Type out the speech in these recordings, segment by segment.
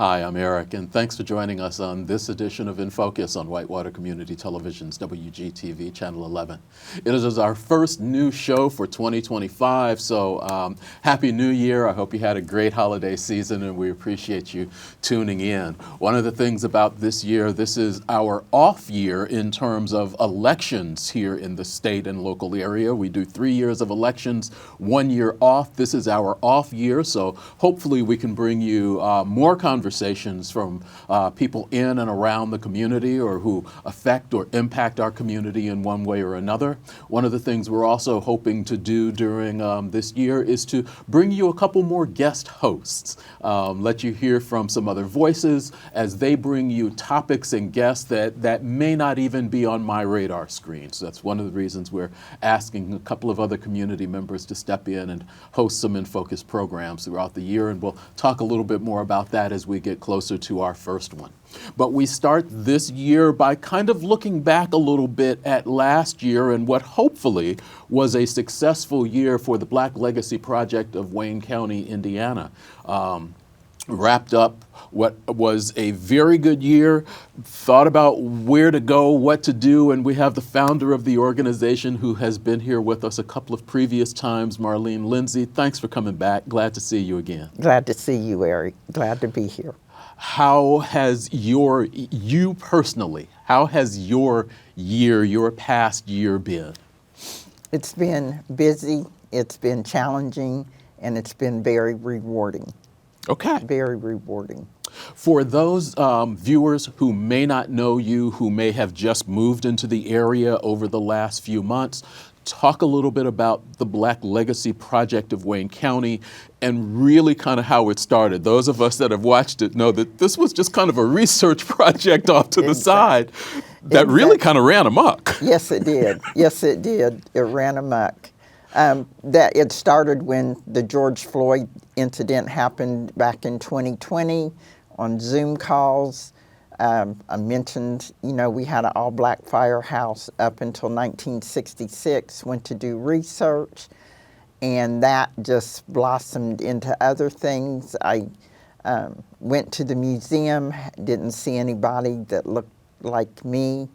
Hi, I'm Eric, and thanks for joining us on this edition of In Focus on Whitewater Community Television's WGTV Channel 11. It is our first new show for 2025, so Happy New Year. I hope you had a great holiday season, and we appreciate you tuning in. One of the things about this year, this is our off year in terms of elections here in the state and local area. We do 3 years of elections, 1 year off. This is our off year, so hopefully we can bring you more conversations from people in and around the community or who affect or impact our community in one way or another. One of the things we're also hoping to do during this year is to bring you a couple more guest hosts, let you hear from some other voices as they bring you topics and guests that may not even be on my radar screen. So that's one of the reasons we're asking a couple of other community members to step in and host some In Focus programs throughout the year, and we'll talk a little bit more about that as we get closer to our first one. But we start this year by kind of looking back a little bit at last year and what hopefully was a successful year for the Black Legacy Project of Wayne County, Indiana. Wrapped up what was a very good year, thought about where to go, what to do, and we have the founder of the organization who has been here with us a couple of previous times, Marlene Lindsey. Thanks for coming back. Glad to see you again. Glad to see you, Eric. Glad to be here. How has your past year been? It's been busy, it's been challenging, and it's been very rewarding. Okay. Very rewarding. For those viewers who may not know you, who may have just moved into the area over the last few months, talk a little bit about the Black Legacy Project of Wayne County and really kind of how it started. Those of us that have watched it know that this was just kind of a research project off to the side that really kind of ran amok. Yes, it did. Yes, it did. It ran amok. That it started when the George Floyd incident happened back in 2020 on Zoom calls. I mentioned, we had an all-black firehouse up until 1966, went to do research, and that just blossomed into other things. I went to the museum, didn't see anybody that looked like me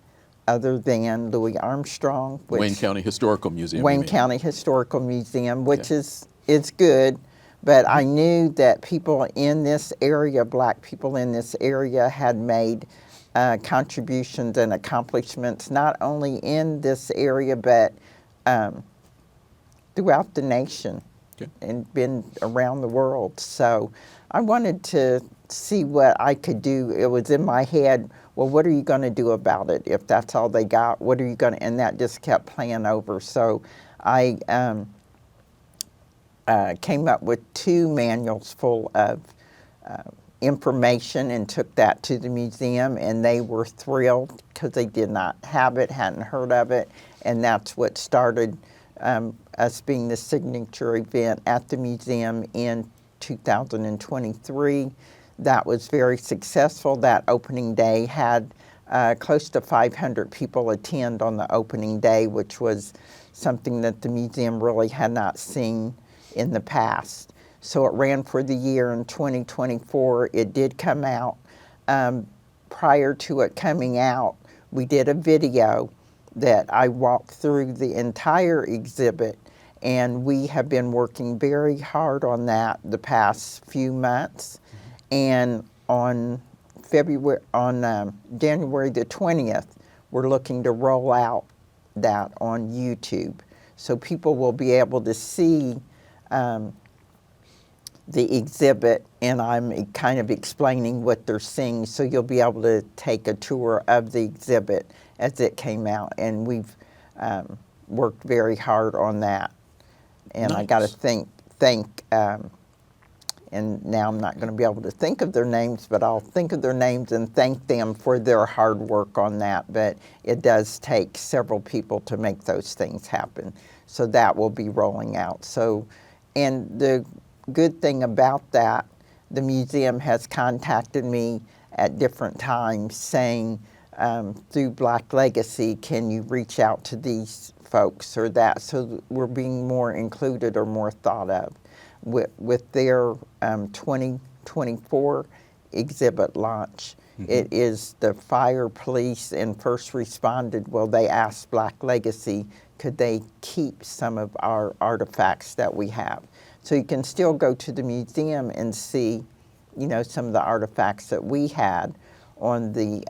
other than Louis Armstrong. Wayne County Historical Museum. Wayne County Historical Museum, which is good. But I knew that people in this area, Black people in this area, had made contributions and accomplishments, not only in this area, but throughout the nation and been around the world. So I wanted to see what I could do. It was in my head, well, what are you going to do about it? If that's all they got, what are you going to, and that just kept playing over. So I came up with 2 manuals full of information and took that to the museum, and they were thrilled because they did not have it, hadn't heard of it, and that's what started us being the signature event at the museum in 2023. That was very successful. That opening day had close to 500 people attend on the opening day, which was something that the museum really had not seen in the past. So it ran for the year in 2024. It did come out. Prior to it coming out, we did a video that I walked through the entire exhibit, and we have been working very hard on that the past few months. And on January the 20th, we're looking to roll out that on YouTube. So people will be able to see the exhibit, and I'm kind of explaining what they're seeing, so you'll be able to take a tour of the exhibit as it came out. And we've worked very hard on that. And nice. I got to thank and now I'm not going to be able to think of their names, but I'll think of their names and thank them for their hard work on that. But it does take several people to make those things happen. So that will be rolling out. So, and the good thing about that, the museum has contacted me at different times saying, through Black Legacy, can you reach out to these folks or that? So we're being more included or more thought of. With their 2024 exhibit launch. It is the fire, police, and first responded. Well, they asked Black Legacy, could they keep some of our artifacts that we have? So you can still go to the museum and see, you know, some of the artifacts that we had on the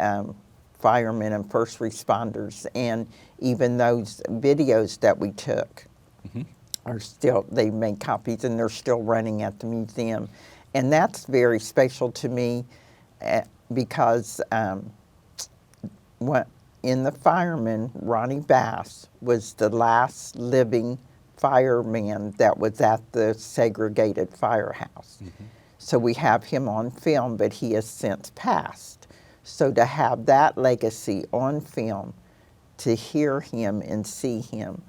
firemen and first responders, and even those videos that we took are still, they made copies and they're still running at the museum. And that's very special to me because in the firemen, Ronnie Bass was the last living fireman that was at the segregated firehouse. So we have him on film, but he has since passed. So to have that legacy on film, to hear him and see him,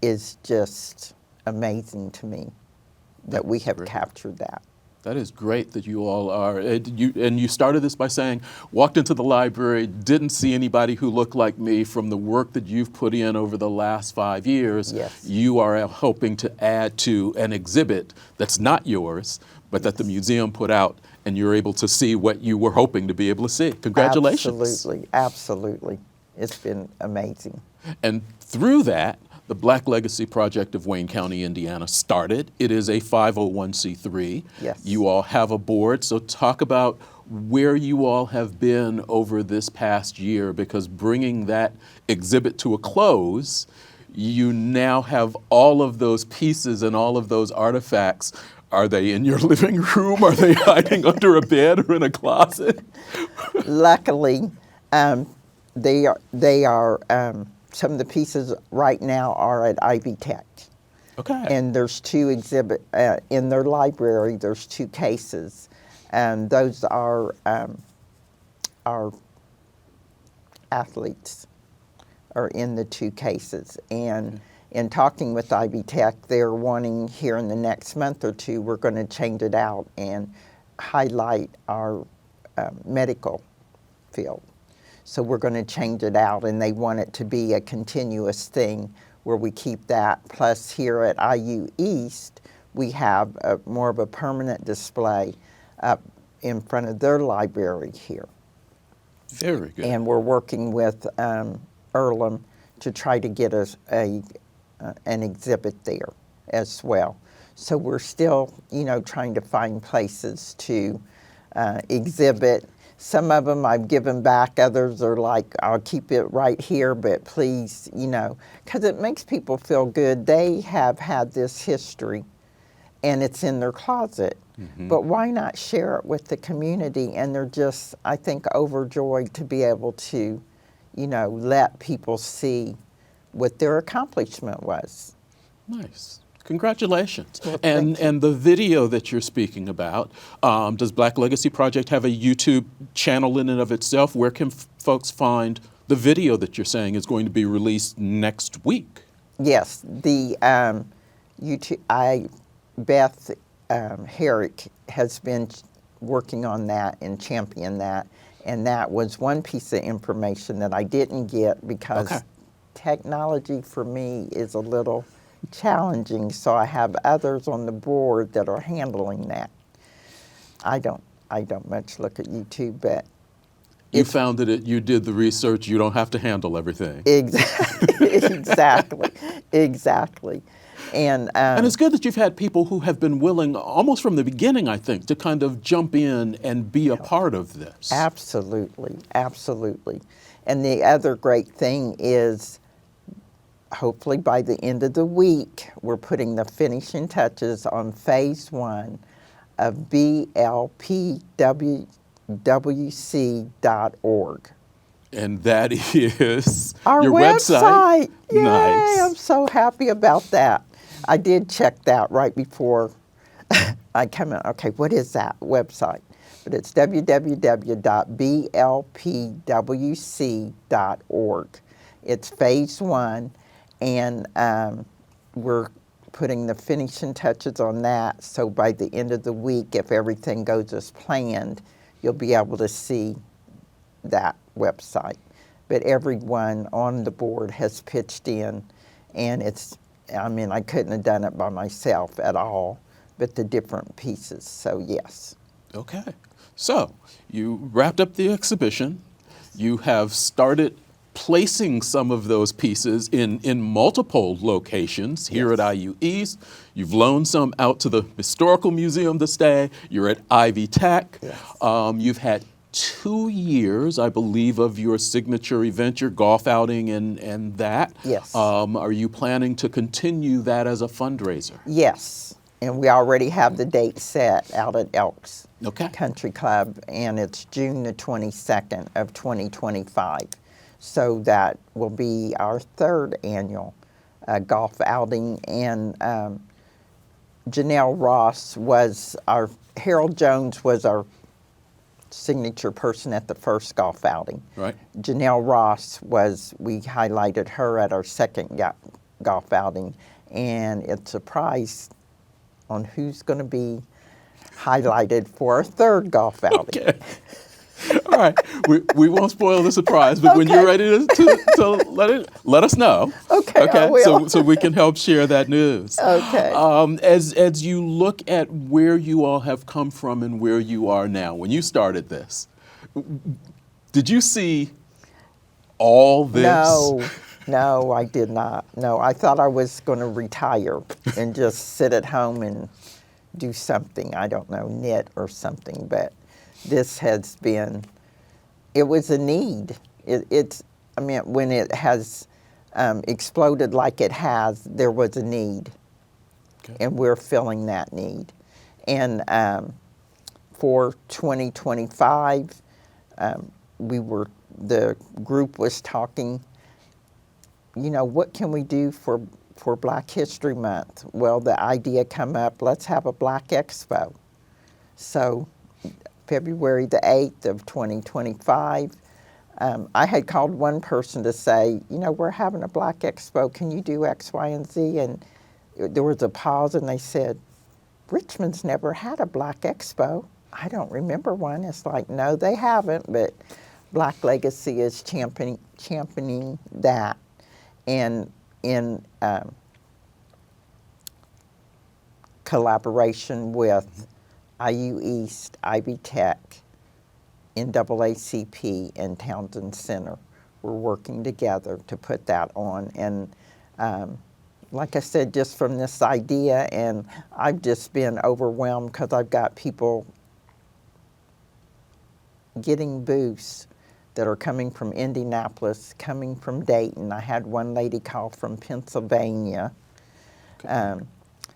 is just amazing to me that we have captured that. That is great that you all are, and you started this by saying, walked into the library, didn't see anybody who looked like me. From the work that you've put in over the last 5 years, Yes. you are hoping to add to an exhibit that's not yours, but that the museum put out, and you're able to see what you were hoping to be able to see. Congratulations. Absolutely, absolutely. It's been amazing. And through that, the Black Legacy Project of Wayne County, Indiana started. It is a 501c3. Yes. You all have a board, so talk about where you all have been over this past year, because bringing that exhibit to a close, you now have all of those pieces and all of those artifacts. Are they in your living room? Are they hiding under a bed or in a closet? Luckily, they are some of the pieces right now are at Ivy Tech. Okay. And there's two exhibit in their library. There's two cases, and those are our athletes are in the two cases. And in talking with Ivy Tech, they're wanting here in the next month or two, we're going to change it out and highlight our medical field. So we're going to change it out, and they want it to be a continuous thing where we keep that. Plus here at IU East, we have more of a permanent display up in front of their library here. Very good. And we're working with Earlham to try to get us an exhibit there as well. So we're still, you know, trying to find places to exhibit. Some of them I've given back, others are like, I'll keep it right here, but please, you know, because it makes people feel good. They have had this history and it's in their closet, but why not share it with the community? And they're just, I think, overjoyed to be able to, you know, let people see what their accomplishment was. Nice. Congratulations. Well, and the video that you're speaking about, does Black Legacy Project have a YouTube channel in and of itself? Where can folks find the video that you're saying is going to be released next week? Yes, the YouTube, Beth Herrick has been working on that and championing that, and that was one piece of information that I didn't get because technology for me is a little challenging, so I have others on the board that are handling that. I don't much look at YouTube, but You found that you did the research, you don't have to handle everything. Exactly, exactly. And it's good that you've had people who have been willing, almost from the beginning, I think, to kind of jump in and be a part of this. Absolutely, absolutely. And the other great thing is, hopefully by the end of the week, we're putting the finishing touches on phase 1 of blpwc.org. And that is our your website. Yay, Nice. I'm so happy about that. I did check that right before I came in. Okay, what is that website? But it's www.blpwc.org. It's phase 1. And we're putting the finishing touches on that. So by the end of the week, if everything goes as planned, you'll be able to see that website. But everyone on the board has pitched in, and it's, I mean, I couldn't have done it by myself at all, but the different pieces. So yes. Okay. So you wrapped up the exhibition. You have started placing some of those pieces in multiple locations here Yes. at IU East. You've loaned some out to the Historical Museum to stay. You're at Ivy Tech. Yes. You've had 2 years, I believe, of your signature event, your golf outing and that. Yes. Are you planning to continue that as a fundraiser? Yes, and we already have the date set out at Elks Okay. Country Club, and it's June the 22nd of 2025. So that will be our third annual golf outing, and Janelle Ross was Harold Jones was our signature person at the first golf outing. Right. Janelle Ross we highlighted her at our second golf outing, and it's a prize on who's going to be highlighted for our third golf outing. Okay. All right. We won't spoil the surprise, but when you're ready to let us know. Okay, I will. So we can help share that news. Okay. As you look at where you all have come from and where you are now, when you started this, did you see all this? No, I did not. No, I thought I was going to retire and just sit at home and do something. I don't know, knit or something, but this has been, it was a need. When it has exploded like it has, there was a need. Okay. And we're filling that need. And for 2025, the group was talking, what can we do for Black History Month? Well, the idea come up, let's have a Black Expo. So February the 8th of 2025, I had called one person to say, we're having a Black Expo, can you do X, Y, and Z? And there was a pause, and they said, Richmond's never had a Black Expo. I don't remember one. It's like, no, they haven't, but Black Legacy is championing that. And in collaboration with IU East, Ivy Tech, NAACP, and Townsend Center, we're working together to put that on. And like I said, just from this idea, and I've just been overwhelmed because I've got people getting booths that are coming from Indianapolis, coming from Dayton. I had one lady call from Pennsylvania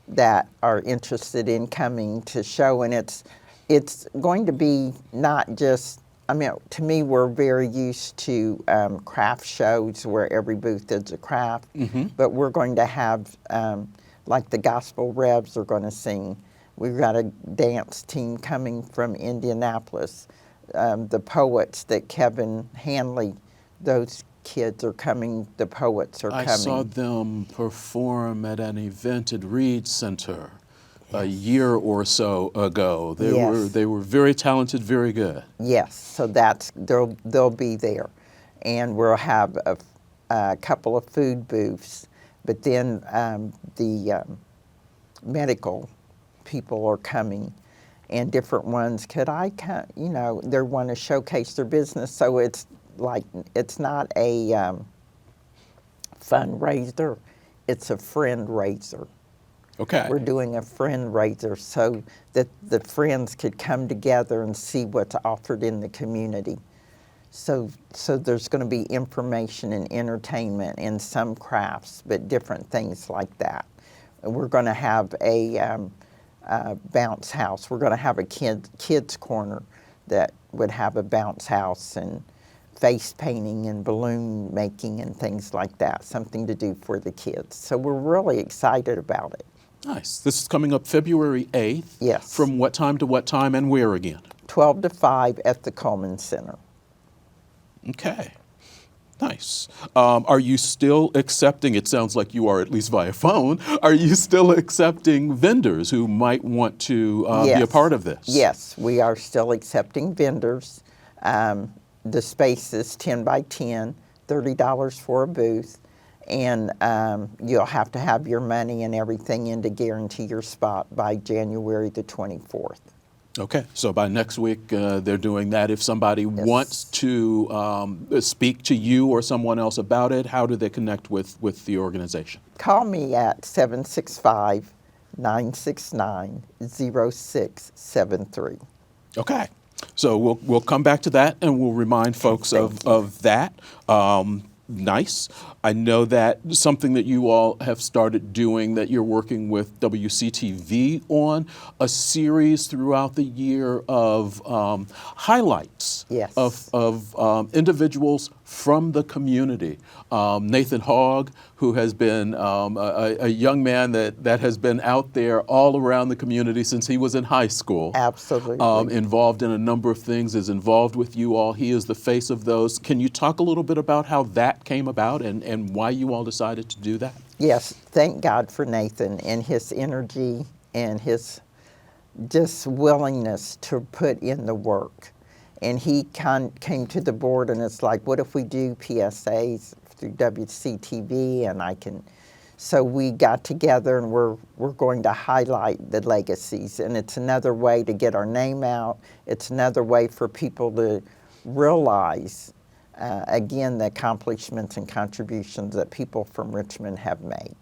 that are interested in coming to show, and it's going to be not just, to me, we're very used to craft shows where every booth is a craft, but we're going to have, like the Gospel Revs are going to sing. We've got a dance team coming from Indianapolis. The poets that Kevin Hanley, those kids are coming, the poets are coming. I saw them perform at an event at Reed Center a year or so ago. They were very talented, very good. Yes, so they'll be there. And we'll have a couple of food booths, but then the medical people are coming. And different ones, they want to showcase their business. So it's not a fundraiser, it's a friend raiser. Okay. We're doing a friend raiser so that the friends could come together and see what's offered in the community. So there's going to be information and entertainment and some crafts, but different things like that. And we're going to have a bounce house. We're going to have a kids corner that would have a bounce house and face painting and balloon making and things like that, something to do for the kids. So we're really excited about it. Nice. This is coming up February 8th. Yes. From what time to what time and where again? 12 to 5 at the Coleman Center. Okay. Nice. Are you still accepting, it sounds like you are at least via phone, are you still accepting vendors who might want to be a part of this? Yes, we are still accepting vendors. The space is 10 by 10, $30 for a booth, and you'll have to have your money and everything in to guarantee your spot by January the 24th. Okay, so by next week, they're doing that. If somebody wants to speak to you or someone else about it, how do they connect with the organization? Call me at 765-969-0673. Okay, so we'll come back to that and we'll remind folks of that. Nice. I know that something that you all have started doing, that you're working with WCTV on, a series throughout the year of highlights of individuals from the community. Nathan Hogg, who has been a young man that has been out there all around the community since he was in high school. Absolutely. Involved in a number of things, is involved with you all. He is the face of those. Can you talk a little bit about how that came about and why you all decided to do that? Yes, thank God for Nathan and his energy and his just willingness to put in the work. And he came to the board and it's like, what if we do PSAs through WCTV? And so we got together and we're going to highlight the legacies. And it's another way to get our name out. It's another way for people to realize, again, the accomplishments and contributions that people from Richmond have made.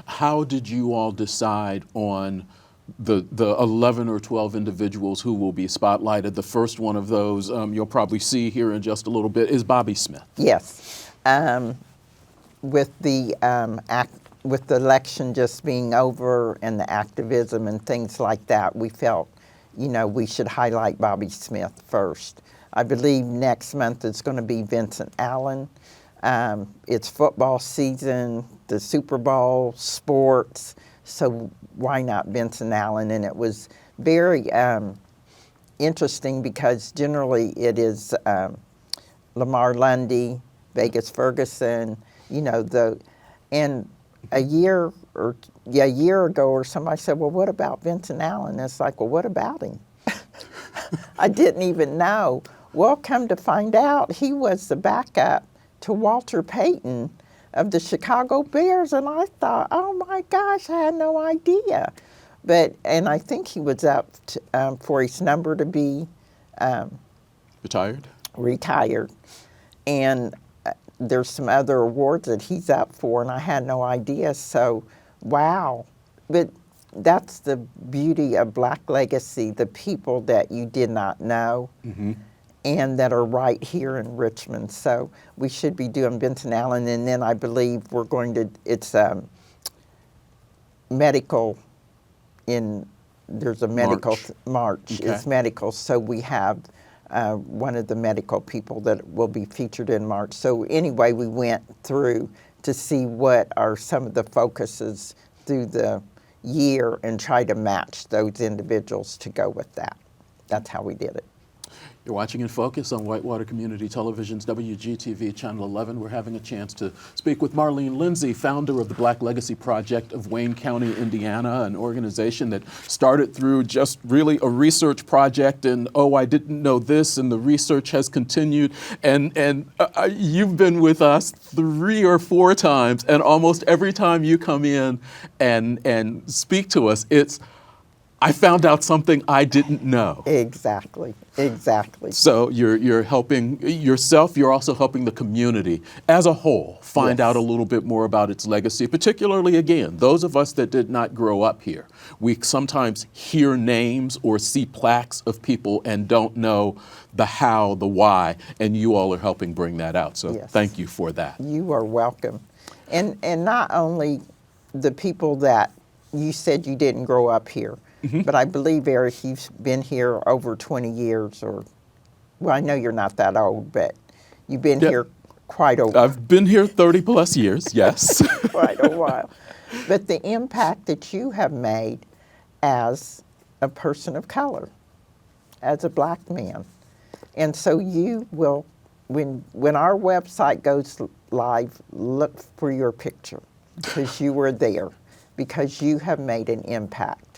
How did you all decide on the 11 or 12 individuals who will be spotlighted? The first one of those you'll probably see here in just a little bit is Bobby Smith. Yes. With the election just being over and the activism and things like that, we felt, we should highlight Bobby Smith first. I believe next month it's going to be Vincent Allen. It's football season, the Super Bowl, sports, so why not Vincent Allen? And it was very interesting because generally it is Lamar Lundy, Vegas Ferguson, and a year ago or somebody said, well, what about Vincent Allen? And it's like, well, what about him? I didn't even know. Well, come to find out, he was the backup to Walter Payton of the Chicago Bears, and I thought, oh my gosh, I had no idea. And I think he was up for his number to be retired. And there's some other awards that he's up for, and I had no idea. So, wow. But that's the beauty of Black Legacy, the people that you did not know. Mm-hmm. And that are right here in Richmond. So we should be doing Vincent Allen, and then I believe we're going to, it's medical, there's a medical march. Okay. It's medical, so we have one of the medical people that will be featured in March. So anyway, we went through to see what are some of the focuses through the year and try to match those individuals to go with that. That's how we did it. You're watching In Focus on Whitewater Community Television's WGTV Channel 11. We're having a chance to speak with Marlene Lindsey, founder of the Black Legacy Project of Wayne County, Indiana, an organization that started through just really a research project and, oh, I didn't know this, and the research has continued. And you've been with us 3 or 4 times, and almost every time you come in and speak to us, it's, I found out something I didn't know. Exactly. So you're helping yourself, you're also helping the community as a whole find out a little bit more about its legacy, particularly, again, those of us that did not grow up here. We sometimes hear names or see plaques of people and don't know the how, the why, and you all are helping bring that out. So thank you for that. You are welcome. And not only the people that you said you didn't grow up here, but I believe, Eric, you've been here over 20 years or, well, I know you're not that old, but you've been here quite a while. I've been here 30 plus years, yes. Quite a while. But the impact that you have made as a person of color, as a Black man. And so you will, when our website goes live, look for your picture because you were there, because you have made an impact.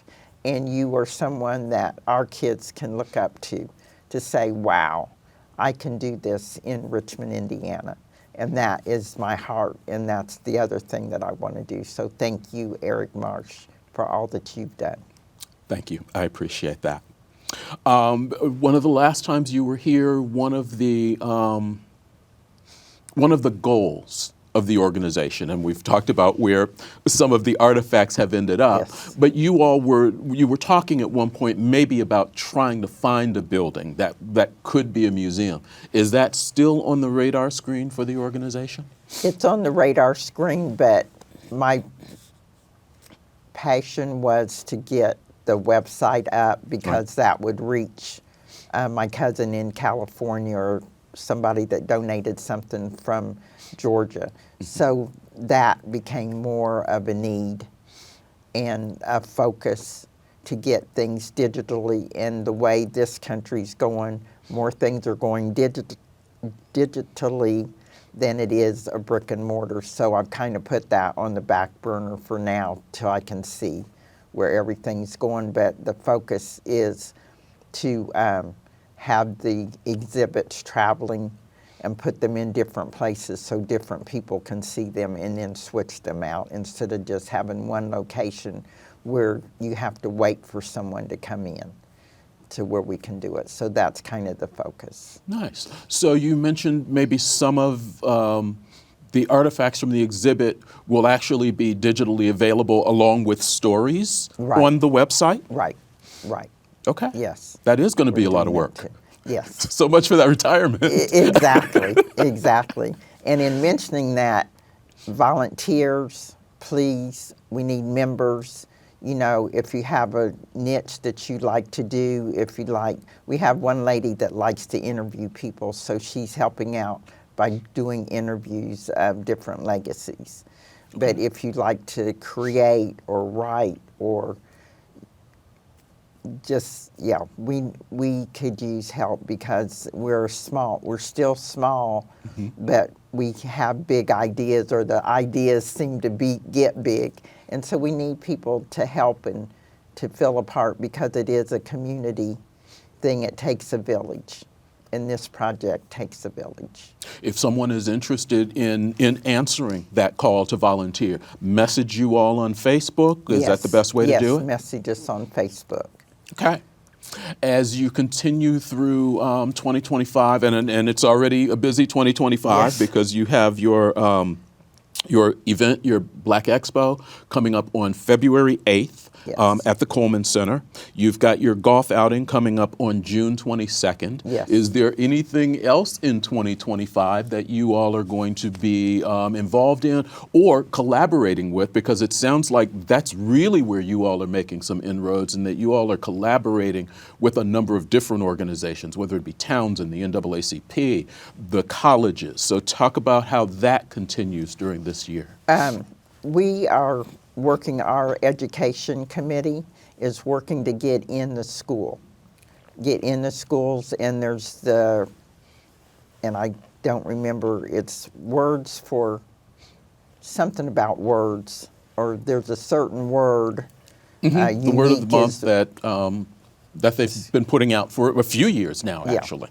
And you are someone that our kids can look up to say, wow, I can do this in Richmond, Indiana. And that is my heart, and that's the other thing that I want to do. So thank you, Eric Marsh, for all that you've done. Thank you. I appreciate that. One of the last times you were here, one of the goals of the organization, and we've talked about where some of the artifacts have ended up, Yes. but you were talking at one point maybe about trying to find a building that could be a museum. Is that still on the radar screen for the organization? It's on the radar screen, but my passion was to get the website up because that would reach my cousin in California or somebody that donated something from Georgia. So that became more of a need and a focus to get things digitally. And the way this country's going, more things are going digitally than it is a brick and mortar. So I've kind of put that on the back burner for now till I can see where everything's going. But the focus is to have the exhibits traveling and put them in different places so different people can see them and then switch them out instead of just having one location where you have to wait for someone to come in to where we can do it. So that's kind of the focus. Nice. So you mentioned maybe some of the artifacts from the exhibit will actually be digitally available along with stories on the website? Right. Okay. Yes. That is going to be a lot of work. Yes. So much for that retirement. Exactly. And in mentioning that, volunteers, please, we need members. You know, if you have a niche that you like to do, we have one lady that likes to interview people, so she's helping out by doing interviews of different legacies. But if you'd like to create or write or just, we could use help because we're still small, but we have big ideas, or the ideas seem to get big. And so we need people to help and to fill a part because it is a community thing. It takes a village, and this project takes a village. If someone is interested in answering that call to volunteer, message you all on Facebook? Is that the best way to do it? Yes, message us on Facebook. Okay. As you continue through 2025, and it's already a busy 2025 because you have your event, your Black Expo, coming up on February 8th at the Coleman Center. You've got your golf outing coming up on June 22nd. Yes. Is there anything else in 2025 that you all are going to be involved in or collaborating with? Because it sounds like that's really where you all are making some inroads, and that you all are collaborating with a number of different organizations, whether it be towns and the NAACP, the colleges. So talk about how that continues during this year. We are working, our education committee is working to get in the schools, and there's and I don't remember, it's words for something about words, or there's a certain word. The word of the month that they've been putting out for a few years now, actually.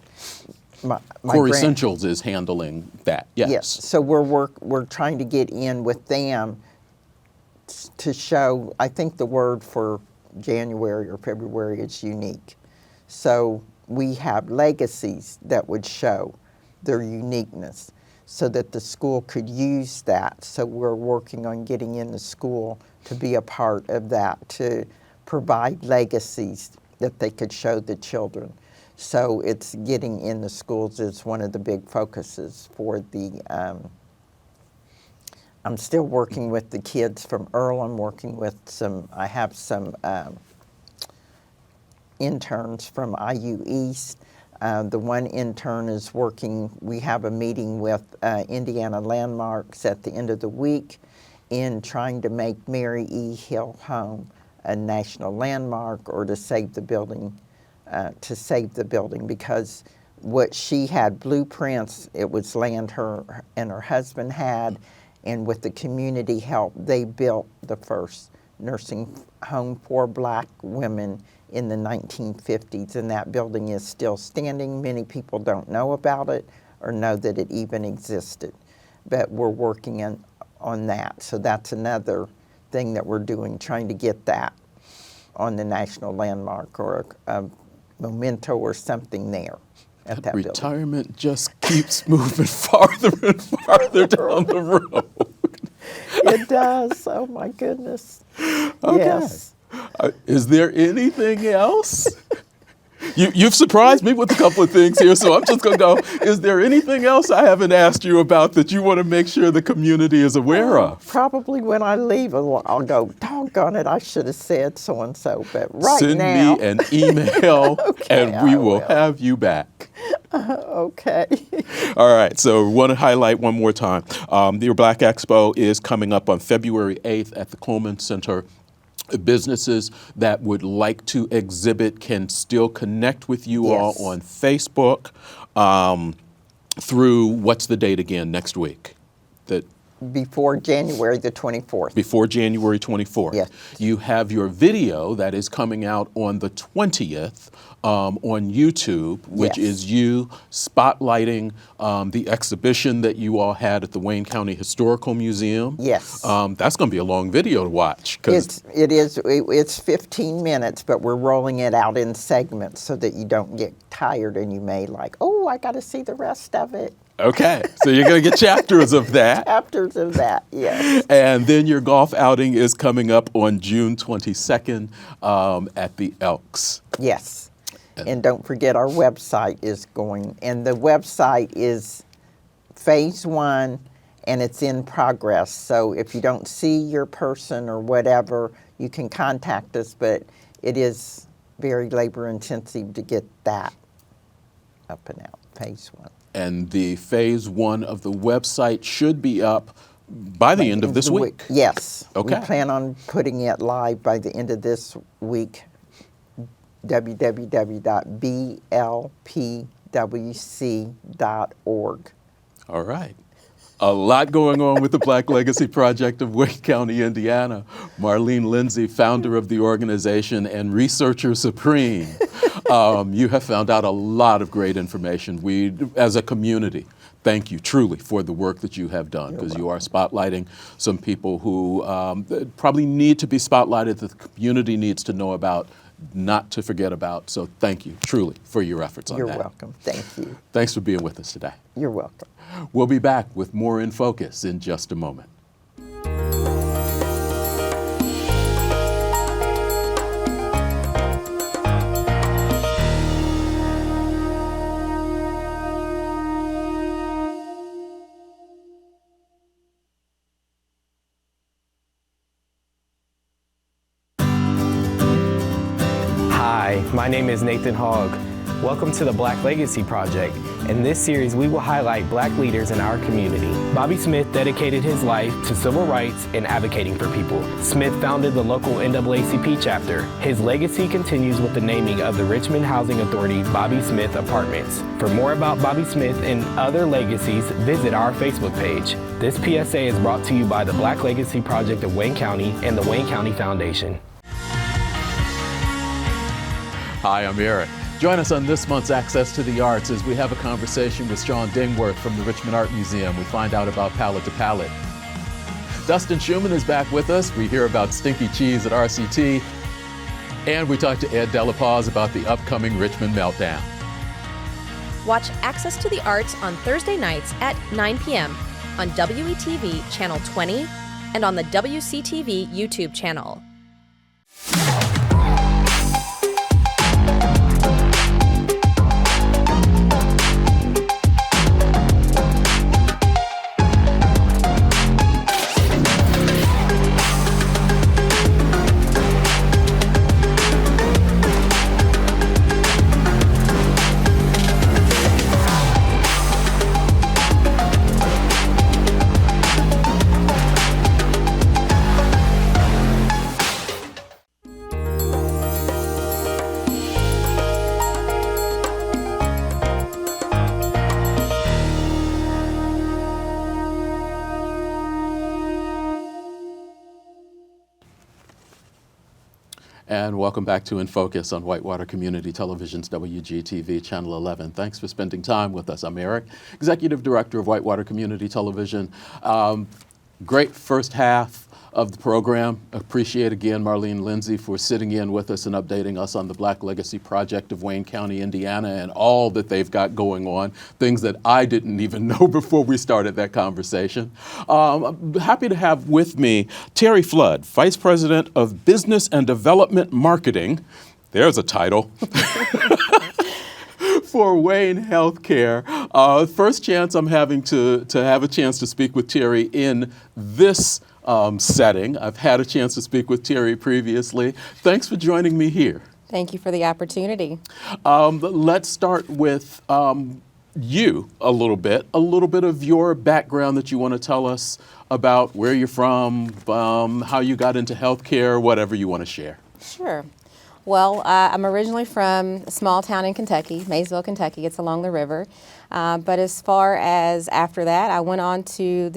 Corey Essentials is handling that. Yes. So we're trying to get in with them to show. I think the word for January or February is unique. So we have legacies that would show their uniqueness, so that the school could use that. So we're working on getting in the school to be a part of that, to provide legacies that they could show the children. So it's getting in the schools is one of the big focuses for the, I'm still working with the kids from Earl. I'm working with I have some interns from IU East. The one intern is working, we have a meeting with Indiana Landmarks at the end of the week in trying to make Mary E. Hill Home a national landmark, or to save the building, because what she had blueprints, it was land her and her husband had, and with the community help, they built the first nursing home for Black women in the 1950s, and that building is still standing. Many people don't know about it or know that it even existed, but we're working on that. So that's another thing that we're doing, trying to get that on the national landmark or a memento or something there at that building. Retirement just keeps moving farther and farther down the road. It does. Oh my goodness. Okay. Yes. Is there anything else? You've surprised me with a couple of things here, so I'm just going to go, is there anything else I haven't asked you about that you want to make sure the community is aware of? Probably when I leave, I'll go, doggone it, I should have said so-and-so, but right Send now. me an email Okay, and we I will will. have you back. Okay. All right, so want to highlight one more time. The Black Expo is coming up on February 8th at the Coleman Center. Businesses that would like to exhibit can still connect with you all Yes. on Facebook through, what's the date again, next week? Before January the 24th. Before January 24th. Yes. You have your video that is coming out on the 20th on YouTube, which Yes. is you spotlighting the exhibition that you all had at the Wayne County Historical Museum. Yes. That's going to be a long video to watch. It's 15 minutes, but we're rolling it out in segments so that you don't get tired and you may like, oh, I got to see the rest of it. Okay, so you're going to get chapters of that. Chapters of that, yes. And then your golf outing is coming up on June 22nd at the Elks. Yes. And don't forget our website is going, and the website is phase 1 and it's in progress. So if you don't see your person or whatever, you can contact us, but it is very labor intensive to get that up and out, phase 1. And the phase 1 of the website should be up by the end of this week. Yes. Okay. We plan on putting it live by the end of this week. www.blpwc.org. All right. A lot going on with the Black Legacy Project of Wayne County, Indiana. Marlene Lindsey, founder of the organization and researcher supreme. You have found out a lot of great information. We, as a community, thank you truly for the work that you have done, because you are spotlighting some people who probably need to be spotlighted, that the community needs to know about, not to forget about. So thank you truly for your efforts on that. You're welcome. Thank you. Thanks for being with us today. You're welcome. We'll be back with more In Focus in just a moment. Hi, my name is Nathan Hogg. Welcome to the Black Legacy Project. In this series, we will highlight Black leaders in our community. Bobby Smith dedicated his life to civil rights and advocating for people. Smith founded the local NAACP chapter. His legacy continues with the naming of the Richmond Housing Authority Bobby Smith Apartments. For more about Bobby Smith and other legacies, visit our Facebook page. This PSA is brought to you by the Black Legacy Project of Wayne County and the Wayne County Foundation. Hi, I'm Eric. Join us on this month's Access to the Arts as we have a conversation with Sean Dingworth from the Richmond Art Museum. We find out about Palette to Palette. Dustin Schumann is back with us. We hear about stinky cheese at RCT. And we talk to Ed Delapause about the upcoming Richmond Meltdown. Watch Access to the Arts on Thursday nights at 9 p.m. on WETV Channel 20 and on the WCTV YouTube channel. And welcome back to In Focus on Whitewater Community Television's WGTV Channel 11. Thanks for spending time with us. I'm Eric, Executive Director of Whitewater Community Television. Great first half of the program. Appreciate again Marlene Lindsey for sitting in with us and updating us on the Black Legacy Project of Wayne County, Indiana, and all that they've got going on, things that I didn't even know before we started that conversation. I'm happy to have with me Terri Flood, Vice President of Business and Development Marketing. There's a title. For Wayne Healthcare. First chance I'm having to have a chance to speak with Terri in this setting. I've had a chance to speak with Terri previously. Thanks for joining me here. Thank you for the opportunity. Let's start with you a little bit of your background that you want to tell us about where you're from, how you got into healthcare, whatever you want to share. Sure. Well, I'm originally from a small town in Kentucky, Maysville, Kentucky. It's along the river. But as far as after that, I went on to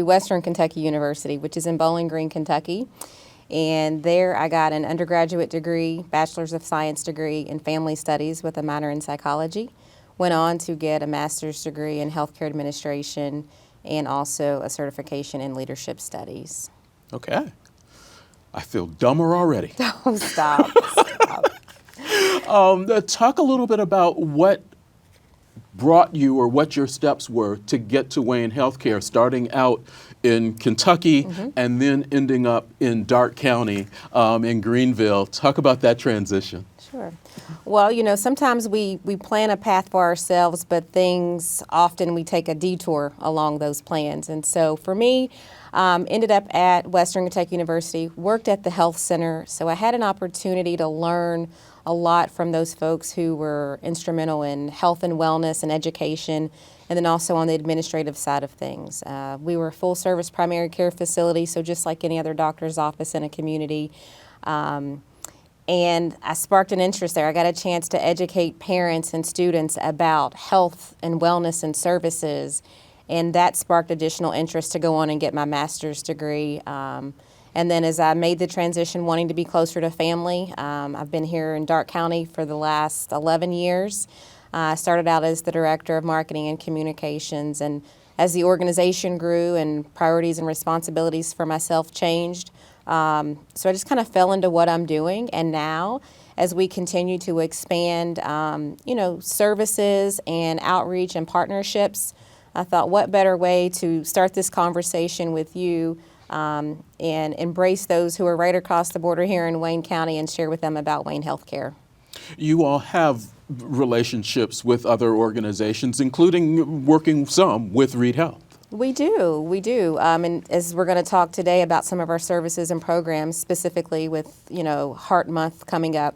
Western Kentucky University, which is in Bowling Green, Kentucky. And there I got an undergraduate degree, Bachelor's of Science degree in Family Studies with a minor in psychology. Went on to get a master's degree in healthcare administration and also a certification in leadership studies. Okay. I feel dumber already. Oh, stop. Talk a little bit about what brought you or what your steps were to get to Wayne Healthcare, starting out in Kentucky and then ending up in Darke County in Greenville. Talk about that transition. Sure. Well, sometimes we plan a path for ourselves, but often we take a detour along those plans. And so for me, ended up at Western Kentucky University, worked at the health center, so I had an opportunity to learn a lot from those folks who were instrumental in health and wellness and education, and then also on the administrative side of things. We were a full-service primary care facility, so just like any other doctor's office in a community. And I sparked an interest there. I got a chance to educate parents and students about health and wellness and services, and that sparked additional interest to go on and get my master's degree. And then as I made the transition, wanting to be closer to family, I've been here in Darke County for the last 11 years. I started out as the Director of Marketing and Communications, and as the organization grew and priorities and responsibilities for myself changed, so I just kind of fell into what I'm doing. And now, as we continue to expand, services and outreach and partnerships, I thought, what better way to start this conversation with you and embrace those who are right across the border here in Wayne County and share with them about Wayne Healthcare. You all have relationships with other organizations, including working some with Reed Health. We do. And as we're going to talk today about some of our services and programs, specifically with, Heart Month coming up,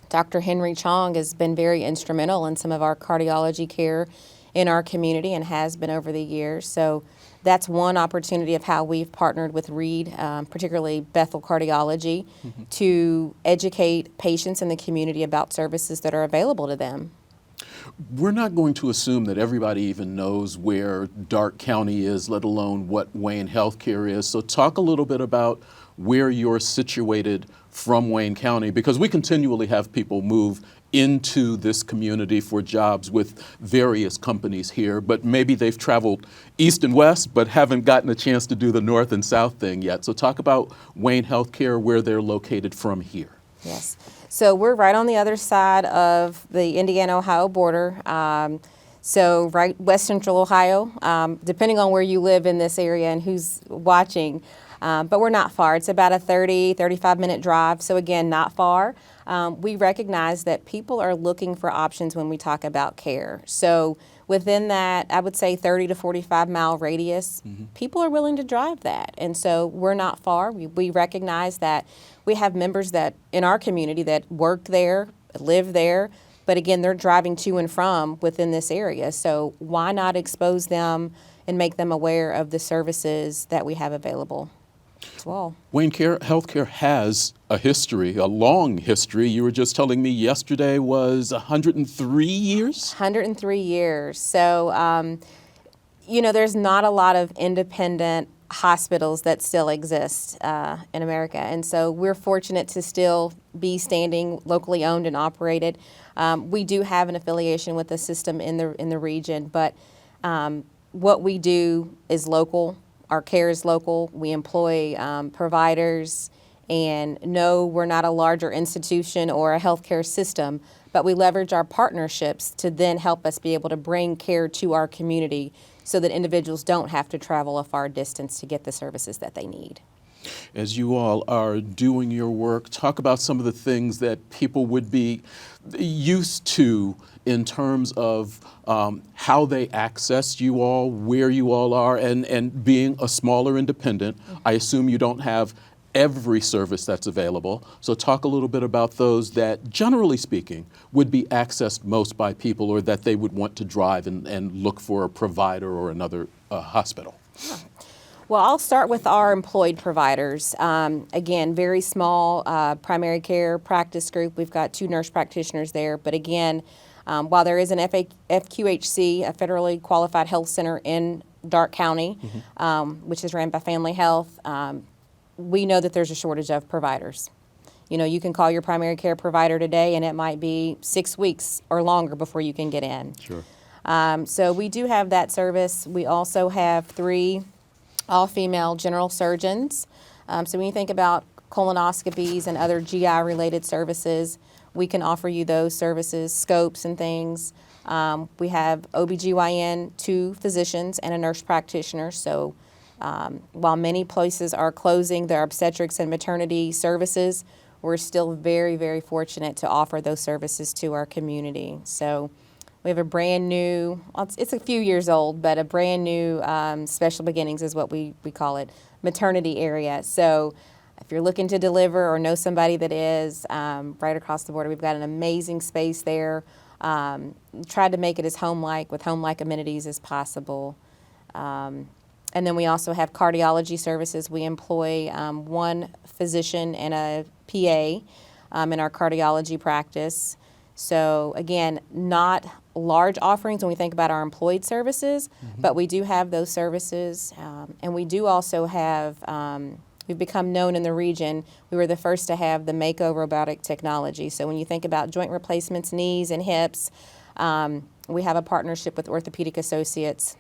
Dr. Henry Chong has been very instrumental in some of our cardiology care in our community and has been over the years. So that's one opportunity of how we've partnered with Reed, particularly Bethel Cardiology, to educate patients in the community about services that are available to them. We're not going to assume that everybody even knows where Darke County is, let alone what Wayne Healthcare is. So talk a little bit about where you're situated from Wayne County, because we continually have people move into this community for jobs with various companies here, but maybe they've traveled east and west but haven't gotten a chance to do the north and south thing yet. So talk about Wayne Healthcare, where they're located from here. Yes. So we're right on the other side of the Indiana-Ohio border. So right west central Ohio, depending on where you live in this area and who's watching. But we're not far. It's about a 35-minute drive. So again, not far. We recognize that people are looking for options when we talk about care. So within that, I would say 30 to 45-mile radius, people are willing to drive that. And so we're not far. We recognize that we have members that in our community that work there, live there, but again, they're driving to and from within this area. So why not expose them and make them aware of the services that we have available as well? Wayne Healthcare has a history, a long history. You were just telling me yesterday was 103 years? 103 years. So, there's not a lot of independent hospitals that still exist in America. And so we're fortunate to still be standing, locally owned and operated. We do have an affiliation with the system in the region, but what we do is local. Our care is local. We employ providers, and no, we're not a larger institution or a healthcare system, but we leverage our partnerships to then help us be able to bring care to our community so that individuals don't have to travel a far distance to get the services that they need. As you all are doing your work, talk about some of the things that people would be used to in terms of how they access you all, where you all are, and being a smaller independent. I assume you don't have every service that's available. So talk a little bit about those that, generally speaking, would be accessed most by people, or that they would want to drive and look for a provider or another hospital. Well, I'll start with our employed providers. Again, very small primary care practice group. We've got 2 nurse practitioners there. But again, while there is an FQHC, a federally qualified health center in Darke County, which is ran by Family Health, we know that there's a shortage of providers. You know, you can call your primary care provider today and it might be 6 weeks or longer before you can get in. Sure. So we do have that service. We also have 3 all-female general surgeons. So when you think about colonoscopies and other GI-related services, we can offer you those services, scopes and things. We have OBGYN, 2 physicians, and a nurse practitioner. So while many places are closing their obstetrics and maternity services, we're still very, very fortunate to offer those services to our community. So we have a brand new, well, it's a few years old, but a brand new Special Beginnings is what we call it, maternity area. So if you're looking to deliver or know somebody that is, right across the border, we've got an amazing space there. Tried to make it as home-like, with home-like amenities as possible. And then we also have cardiology services. We employ 1 physician and a PA in our cardiology practice. So again, not large offerings when we think about our employed services, but we do have those services. And we do also have, we've become known in the region. We were the first to have the Mako robotic technology. So when you think about joint replacements, knees and hips, we have a partnership with Orthopedic Associates.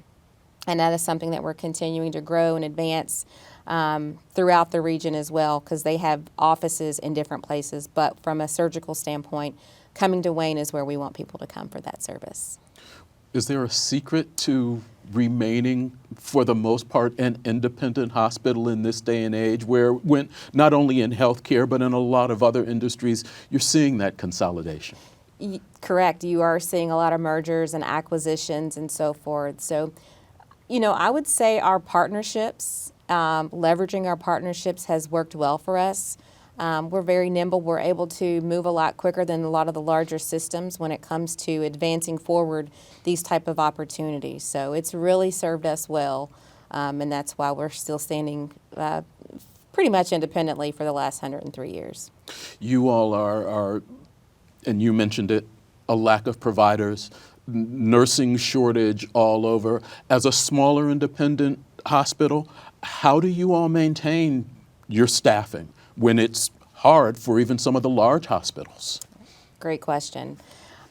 And that is something that we're continuing to grow and advance throughout the region as well, because they have offices in different places. But from a surgical standpoint, coming to Wayne is where we want people to come for that service. Is there a secret to remaining, for the most part, an independent hospital in this day and age, where, when not only in healthcare but in a lot of other industries, you're seeing that consolidation? Correct. You are seeing a lot of mergers and acquisitions and so forth. So, you know, I would say our partnerships, leveraging our partnerships has worked well for us. We're very nimble. We're able to move a lot quicker than a lot of the larger systems when it comes to advancing forward these type of opportunities. So it's really served us well, and that's why we're still standing pretty much independently for the last 103 years. You all are, and you mentioned it, a lack of providers, nursing shortage all over. As a smaller independent hospital, how do you all maintain your staffing when it's hard for even some of the large hospitals? Great question.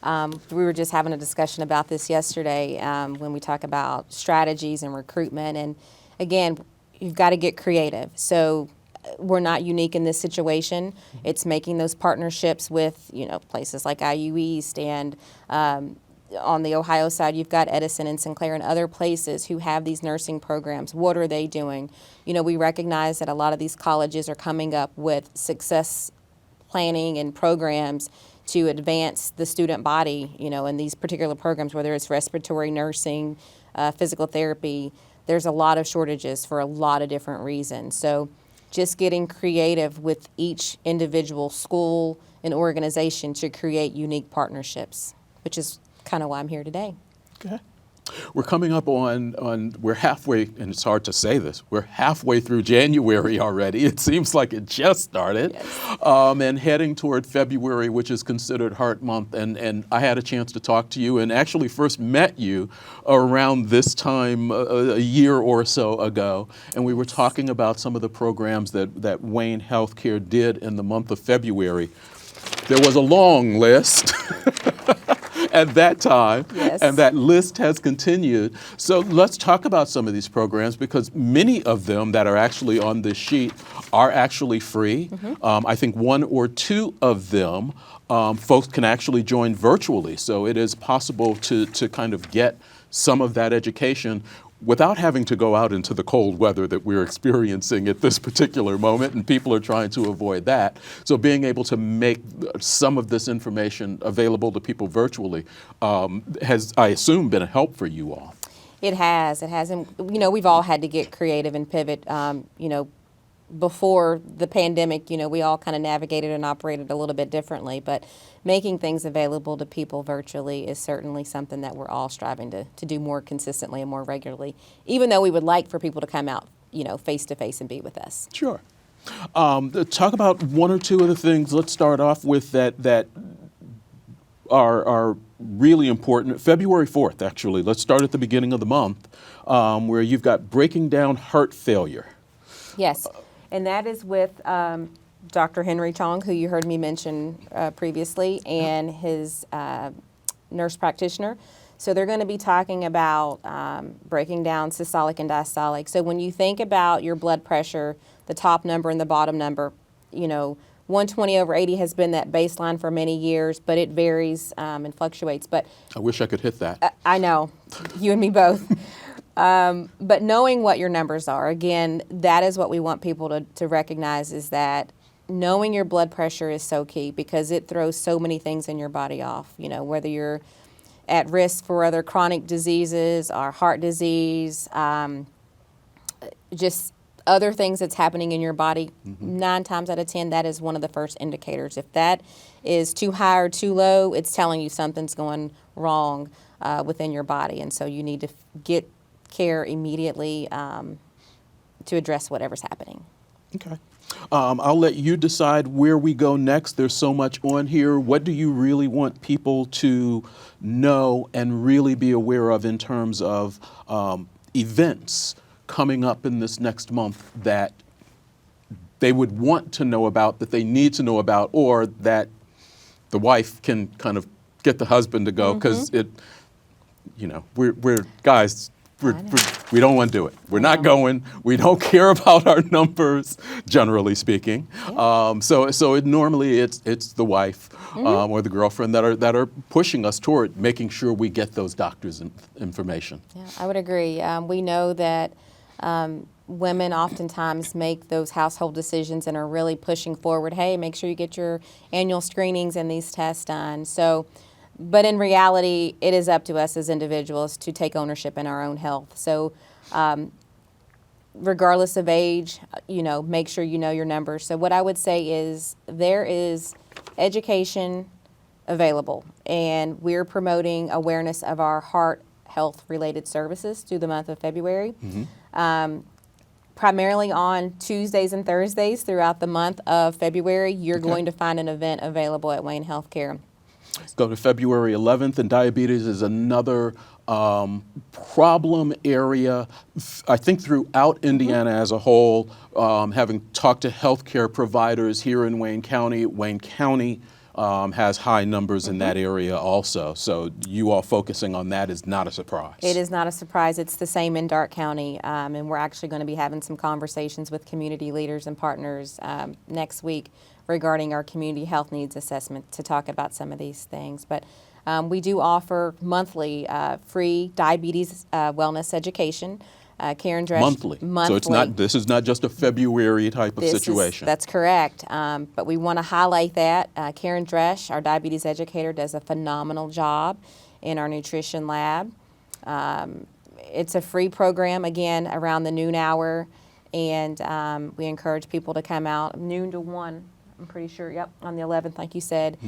We were just having a discussion about this yesterday when we talk about strategies and recruitment. And again, you've got to get creative. So we're not unique in this situation. It's making those partnerships with, you know, places like IU East, and on the Ohio side, you've got Edison and Sinclair and other places who have these nursing programs. What are they doing? You know, we recognize that a lot of these colleges are coming up with success planning and programs to advance the student body, you know, in these particular programs, whether it's respiratory nursing, physical therapy. There's a lot of shortages for a lot of different reasons. So just getting creative with each individual school and organization to create unique partnerships, which is kind of why I'm here today. Okay. We're coming up on we're halfway, and it's hard to say this, we're halfway through January already. It seems like it just started. Yes. And heading toward February, which is considered Heart Month. And I had a chance to talk to you and actually first met you around this time a year or so ago. And we were talking about some of the programs that Wayne Healthcare did in the month of February. There was a long list. at that time, Yes. and that list has continued. So let's talk about some of these programs, because many of them that are actually on this sheet are actually free. I think one or two of them folks can actually join virtually, so it is possible to kind of get some of that education without having to go out into the cold weather that we're experiencing at this particular moment, and people are trying to avoid that. So being able to make some of this information available to people virtually has, I assume, been a help for you all. It has. It has. And, we've all had to get creative and pivot. Before the pandemic, we all kind of navigated and operated a little bit differently. But making things available to people virtually is certainly something that we're all striving to do more consistently and more regularly, even though we would like for people to come out, face to face and be with us. Sure. Talk about one or two of the things. Let's start off with that are really important. February 4th, actually. Let's start at the beginning of the month, where you've got Breaking Down Heart Failure. Yes, and that is with Dr. Henry Tong, who you heard me mention previously, and his nurse practitioner. So they're going to be talking about breaking down systolic and diastolic. So when you think about your blood pressure, the top number and the bottom number, 120/80 has been that baseline for many years, but it varies and fluctuates. But I wish I could hit that. I know, you and me both. But knowing what your numbers are, again, that is what we want people to recognize, is that knowing your blood pressure is so key, because it throws so many things in your body off, whether you're at risk for other chronic diseases or heart disease, just other things that's happening in your body. 9 times out of 10, that is one of the first indicators. If that is too high or too low, it's telling you something's going wrong within your body. And so you need to get care immediately to address whatever's happening. Okay. I'll let you decide where we go next. There's so much on here. What do you really want people to know and really be aware of in terms of events coming up in this next month that they would want to know about, that they need to know about, or that the wife can kind of get the husband to go, because we're guys. We don't want to do it. We're not going. We don't care about our numbers, generally speaking. So normally it's the wife or the girlfriend that are pushing us toward making sure we get those doctors' information. Yeah, I would agree. We know that women oftentimes make those household decisions and are really pushing forward. Hey, make sure you get your annual screenings and these tests done. But in reality, it is up to us as individuals to take ownership in our own health. So regardless of age, make sure you know your numbers. So what I would say is there is education available, and we're promoting awareness of our heart health related services through the month of February. Primarily on Tuesdays and Thursdays throughout the month of February, you're going to find an event available at Wayne Healthcare. Go to February 11th, and diabetes is another problem area, I think, throughout Indiana as a whole. Having talked to healthcare providers here in Wayne County has high numbers in that area also. So you all focusing on that is not a surprise. It is not a surprise. It's the same in Darke County, and we're actually going to be having some conversations with community leaders and partners next week regarding our community health needs assessment to talk about some of these things. But we do offer monthly free diabetes wellness education. Karen Dresch. Monthly. So this is not just a February type of situation. That's correct. But we want to highlight that. Karen Dresch, our diabetes educator, does a phenomenal job in our nutrition lab. It's a free program, again, around the noon hour, and we encourage people to come out noon to 1. I'm pretty sure, yep, on the 11th, like you said.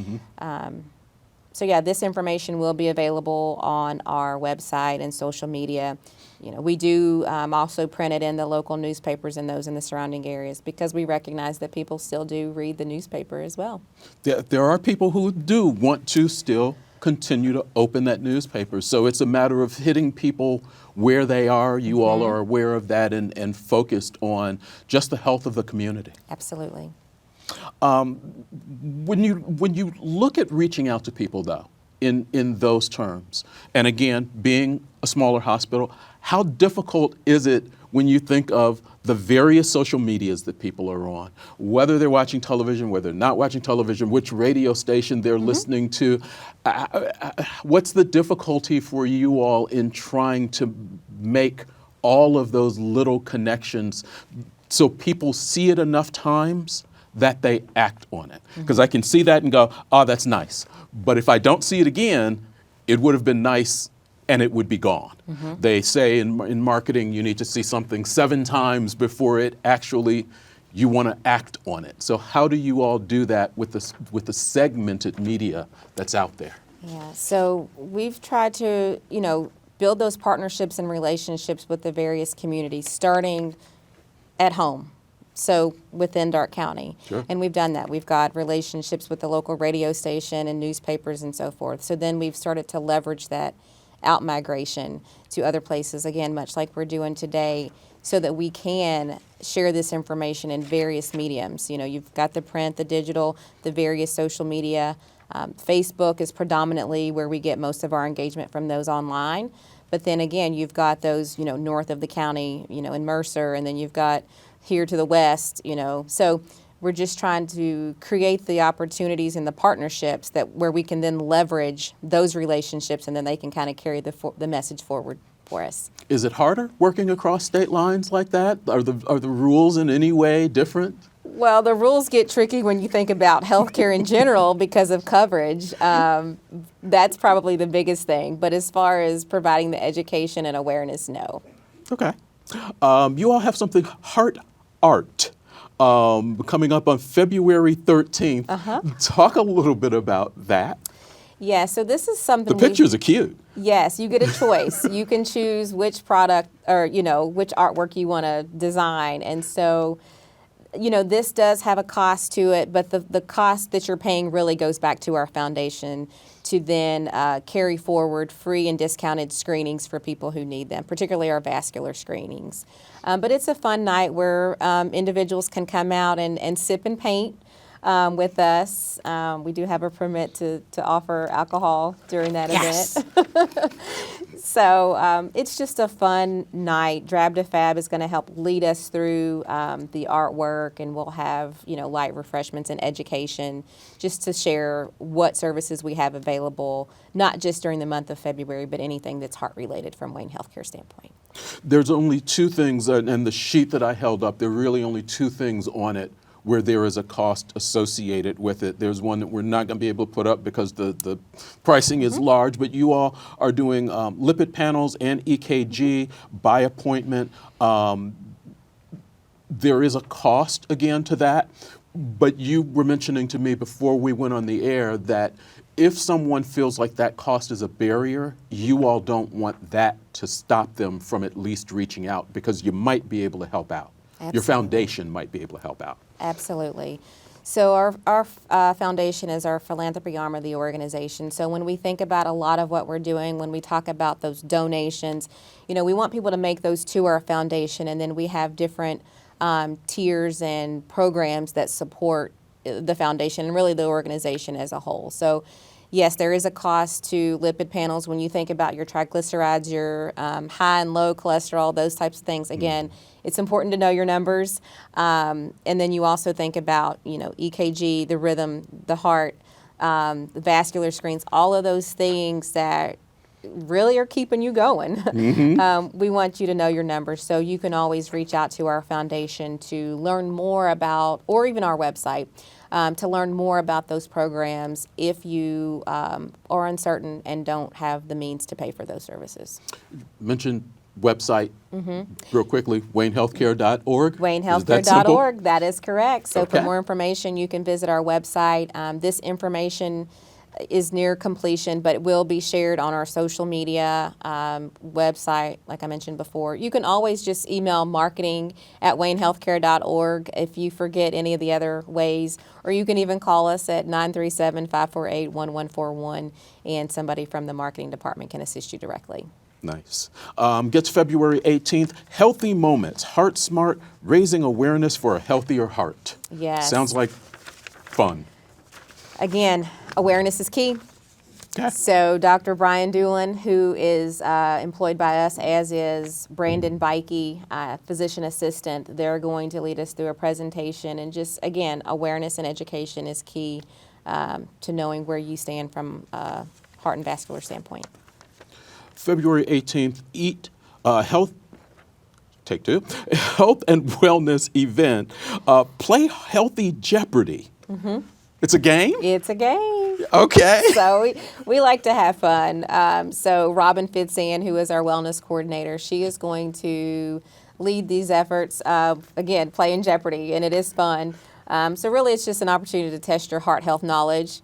So yeah, this information will be available on our website and social media. We do also print it in the local newspapers and those in the surrounding areas, because we recognize that people still do read the newspaper as well. There are people who do want to still continue to open that newspaper. So it's a matter of hitting people where they are. You all are aware of that and focused on just the health of the community. Absolutely. When you look at reaching out to people, though, in those terms. And again, being a smaller hospital, how difficult is it when you think of the various social medias that people are on, whether they're watching television, whether they're not watching television, which radio station they're listening to? What's the difficulty for you all in trying to make all of those little connections so people see it enough times that they act on it? Because I can see that and go, oh, that's nice. But if I don't see it again, it would have been nice and it would be gone. They say in marketing, you need to see something 7 times before it actually, you want to act on it. So how do you all do that with the segmented media that's out there? Yeah, so we've tried to, build those partnerships and relationships with the various communities, starting at home. So within Darke County. Sure. And we've done that. We've got relationships with the local radio station and newspapers and so forth. So then we've started to leverage that out migration to other places, again, much like we're doing today, so that we can share this information in various mediums. You've got the print, the digital, the various social media. Facebook is predominantly where we get most of our engagement from those online. But then again, you've got those, north of the county, in Mercer, and then you've got here to the west, So we're just trying to create the opportunities and the partnerships where we can then leverage those relationships, and then they can kind of carry the message forward for us. Is it harder working across state lines like that? Are the rules in any way different? Well, the rules get tricky when you think about healthcare in general because of coverage. That's probably the biggest thing. But as far as providing the education and awareness, no. Okay. You all have something, Heart Art, coming up on February 13th. Talk a little bit about that. Yeah, so this is something. The pictures are cute. Yes, you get a choice. You can choose which product or, which artwork you want to design. And so, this does have a cost to it, but the cost that you're paying really goes back to our foundation to then carry forward free and discounted screenings for people who need them, particularly our vascular screenings. But it's a fun night where individuals can come out and sip and paint with us. We do have a permit to offer alcohol during that event. So it's just a fun night. Drab to Fab is going to help lead us through the artwork, and we'll have light refreshments and education just to share what services we have available, not just during the month of February, but anything that's heart related from Wayne Healthcare standpoint. There's only 2 things, and the sheet that I held up, there are really only 2 things on it where there is a cost associated with it. There's one that we're not going to be able to put up because the pricing is large, but you all are doing lipid panels and EKG by appointment. There is a cost, again, to that, but you were mentioning to me before we went on the air that if someone feels like that cost is a barrier, you all don't want that to stop them from at least reaching out, because you might be able to help out. Absolutely. Your foundation might be able to help out. Absolutely. So our foundation is our philanthropy arm of the organization. So when we think about a lot of what we're doing, when we talk about those donations, we want people to make those to our foundation, and then we have different tiers and programs that support the foundation and really the organization as a whole. So yes, there is a cost to lipid panels when you think about your triglycerides, your high and low cholesterol, those types of things. Again, it's important to know your numbers. And then you also think about, EKG, the rhythm, the heart, the vascular screens, all of those things that really are keeping you going. We want you to know your numbers, so you can always reach out to our foundation to learn more about, or even our website, to learn more about those programs if you are uncertain and don't have the means to pay for those services. Mention website real quickly, waynehealthcare.org. Waynehealthcare.org, that is correct. So Okay. for more information, you can visit our website. This information is near completion, but it will be shared on our social media website, like I mentioned before. You can always just email marketing@waynehealthcare.org if you forget any of the other ways, or you can even call us at 937-548-1141, and somebody from the marketing department can assist you directly. Nice. Gets February 18th. Healthy Moments, Heart Smart, raising awareness for a healthier heart. Yes. Sounds like fun. Again, awareness is key. Okay. So Dr. Brian Doolin, who is employed by us, as is Brandon Bikey, physician assistant, they're going to lead us through a presentation. And just, again, awareness and education is key to knowing where you stand from a heart and vascular standpoint. February 18th, Health and Wellness event. Play Healthy Jeopardy. It's a game? It's a game. Okay. So we like to have fun. So Robin Fitzann, who is our wellness coordinator, she is going to lead these efforts. Again, playing Jeopardy, and it is fun. So really, it's just an opportunity to test your heart health knowledge.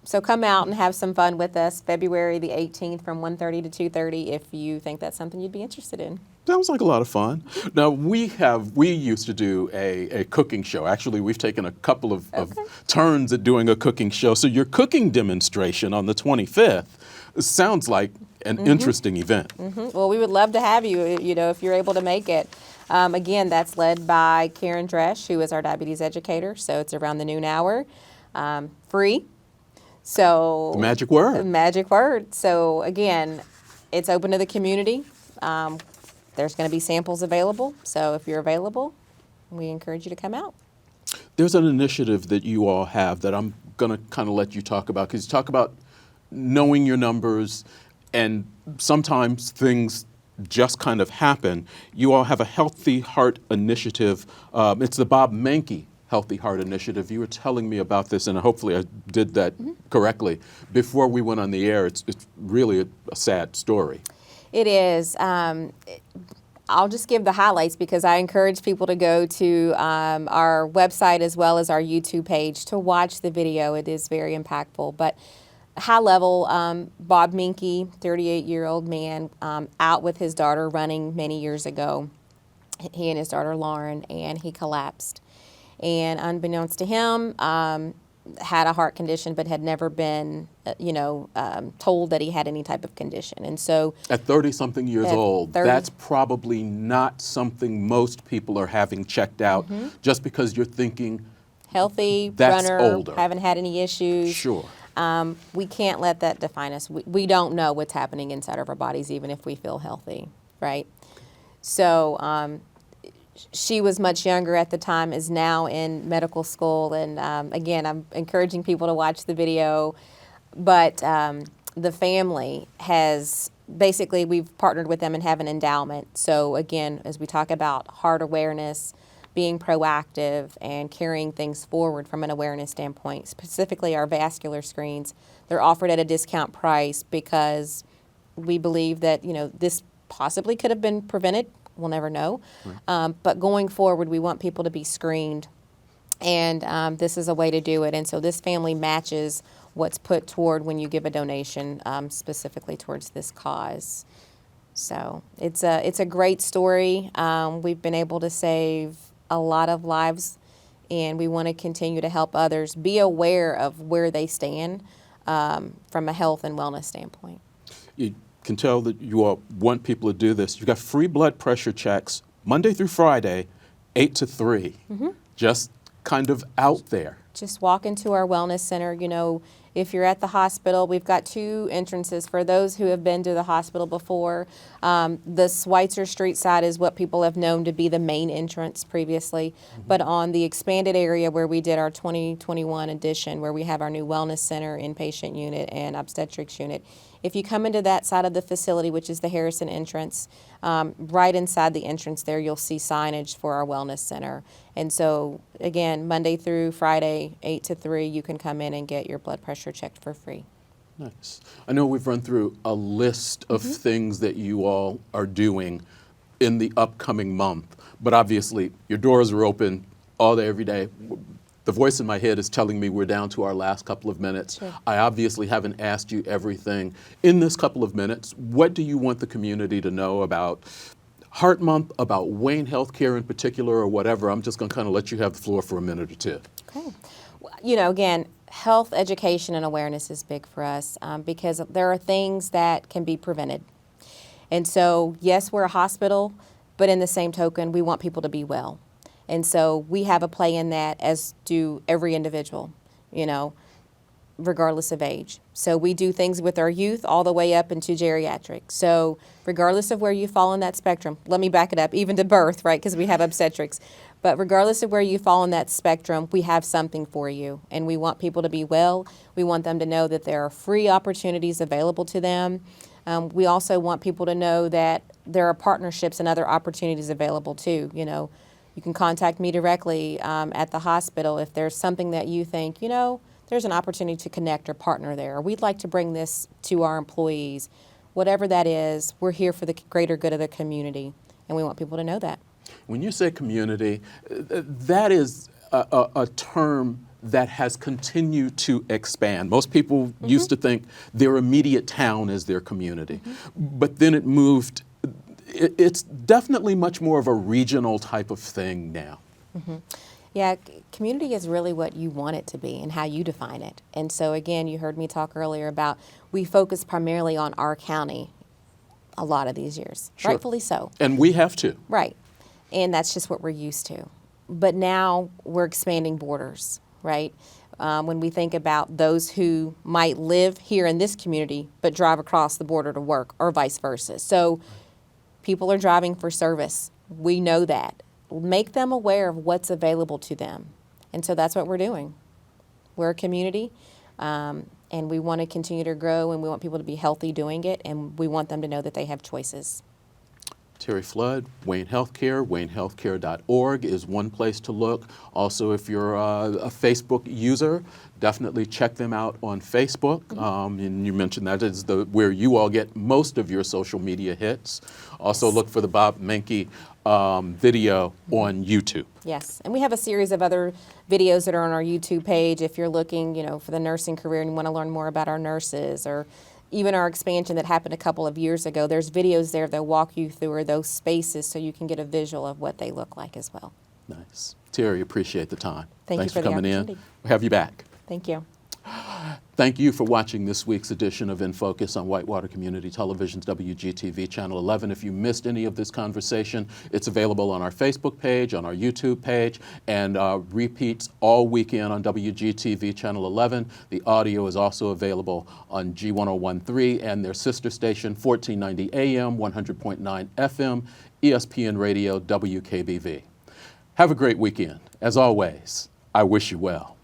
So come out and have some fun with us February the 18th from 1:30 to 2:30 if you think that's something you'd be interested in. Sounds like a lot of fun. Now, we used to do a cooking show. Actually, we've taken a couple of turns at doing a cooking show. So your cooking demonstration on the 25th sounds like an interesting event. Well, we would love to have you, you know, if you're able to make it. Again, that's led by Karen Dresch, who is our diabetes educator. So it's around the noon hour, free. So The magic word. The magic word. So again, it's open to the community. There's going to be samples available. So if you're available, we encourage you to come out. There's an initiative that you all have that I'm going to kind of let you talk about, because you talk about knowing your numbers, and sometimes things just kind of happen. You all have a Healthy Heart Initiative. It's the Bob Mankey Healthy Heart Initiative. You were telling me about this, and hopefully I did that correctly. Before we went on the air, it's really a sad story. It is. I'll just give the highlights because I encourage people to go to our website as well as our YouTube page to watch the video. It is very impactful. But high level, Bob Mankey, 38-year-old man, out with his daughter running many years ago. He and his daughter Lauren, and he collapsed. And unbeknownst to him, had a heart condition, but had never been, told that he had any type of condition. And so at 30-something years old, 30. that's probably not something most people are having checked out just because you're thinking, healthy, that's runner, older. haven't had any issues. Sure. We can't let that define us. We don't know what's happening inside of our bodies, even if we feel healthy, right? So she was much younger at the time, is now in medical school. And again, I'm encouraging people to watch the video. But the family has, basically, we've partnered with them and have an endowment. So again, as we talk about heart awareness, being proactive and carrying things forward from an awareness standpoint, specifically our vascular screens, they're offered at a discount price because we believe that, this possibly could have been prevented. We'll never know. Right. But going forward, we want people to be screened. And this is a way to do it. And so this family matches what's put toward when you give a donation specifically towards this cause. So it's a great story. We've been able to save a lot of lives, and we want to continue to help others be aware of where they stand from a health and wellness standpoint. You can tell that you all want people to do this. You've got free blood pressure checks Monday through Friday, 8 to 3. Just kind of out there. Just walk into our wellness center. If you're at the hospital, we've got 2 entrances for those who have been to the hospital before. The Schweitzer Street side is what people have known to be the main entrance previously. But on the expanded area where we did our 2021 edition, where we have our new wellness center, inpatient unit, and obstetrics unit, if you come into that side of the facility, which is the Harrison entrance, right inside the entrance there, you'll see signage for our wellness center. And so, again, Monday through Friday, 8 to 3, you can come in and get your blood pressure checked for free. Nice. I know we've run through a list of things that you all are doing in the upcoming month, but obviously your doors are open all day, every day. The voice in my head is telling me we're down to our last couple of minutes. Sure. I obviously haven't asked you everything. In this couple of minutes, what do you want the community to know about Heart Month, about Wayne Healthcare in particular, or whatever? I'm just going to kind of let you have the floor for a minute or two. Okay. Again, health education and awareness is big for us because there are things that can be prevented. And so, yes, we're a hospital, but in the same token, we want people to be well. And so we have a play in that, as do every individual. regardless of age. So we do things with our youth all the way up into geriatric. So regardless of where you fall in that spectrum, let me back it up, even to birth, right, because we have obstetrics. But regardless of where you fall in that spectrum, we have something for you. And we want people to be well. We want them to know that there are free opportunities available to them. We also want people to know that there are partnerships and other opportunities available too. You know, you can contact me directly at the hospital if there's something that you think, you know, there's an opportunity to connect or partner there. Or we'd like to bring this to our employees. Whatever that is, we're here for the greater good of the community, and we want people to know that. When you say community, that is a term that has continued to expand. Most people used to think their immediate town is their community, but then it moved. It's definitely much more of a regional type of thing now. Yeah, community is really what you want it to be and how you define it. And so again, you heard me talk earlier about we focus primarily on our county a lot of these years, Sure. rightfully so. And we have to. Right. And that's just what we're used to. But now we're expanding borders, right? When we think about those who might live here in this community but drive across the border to work or vice versa. So people are driving for service. We know that. Make them aware of what's available to them. And so that's what we're doing. We're a community, and we want to continue to grow, and we want people to be healthy doing it, and we want them to know that they have choices. Terri Flood, Wayne Healthcare, waynehealthcare.org is one place to look. Also, if you're a Facebook user, definitely check them out on Facebook. And you mentioned that is where you all get most of your social media hits. Also, look for the Bob Menke video on YouTube. Yes, and we have a series of other videos that are on our YouTube page. If you're looking, you know, for the nursing career and you want to learn more about our nurses, or even our expansion that happened a couple of years ago, there's videos there that walk you through those spaces so you can get a visual of what they look like as well. Nice. Terri, appreciate the time. Thank you Thanks for the coming in. opportunity. We'll have you back. Thank you. Thank you for watching this week's edition of In Focus on Whitewater Community Television's WGTV Channel 11. If you missed any of this conversation, it's available on our Facebook page, on our YouTube page, and repeats all weekend on WGTV Channel 11. The audio is also available on G1013 and their sister station, 1490 AM, 100.9 FM, ESPN Radio, WKBV. Have a great weekend. As always, I wish you well.